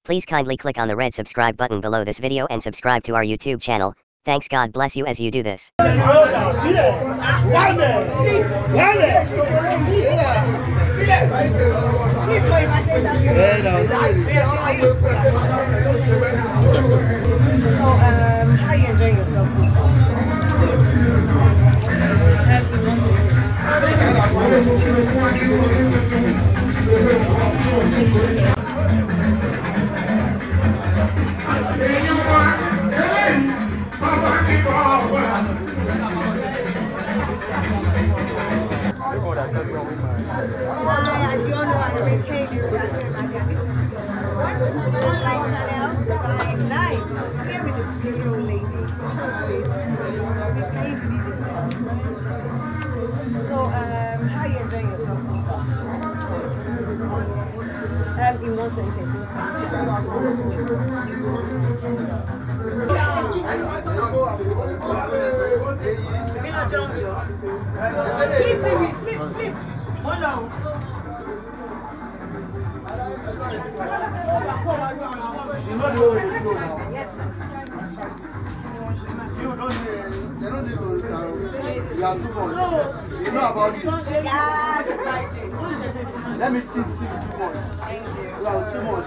Please kindly click on the red subscribe button below this video and subscribe to our YouTube channel. Thanks, God bless you as you do this. How are you enjoying yourself so far? How are you enjoying yourself so far? In one sentence, You are too much. You know about it. Let me think too much. You are too much.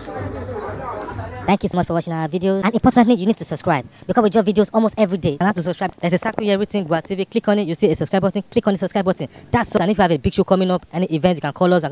Thank you so much for watching our videos. And importantly, you need to subscribe because we drop videos almost every day. You have to subscribe. There's a circle here written Gua TV. Click on it. You see a subscribe button. Click on the subscribe button. That's all. And if you have a big show coming up, any event, you can call us.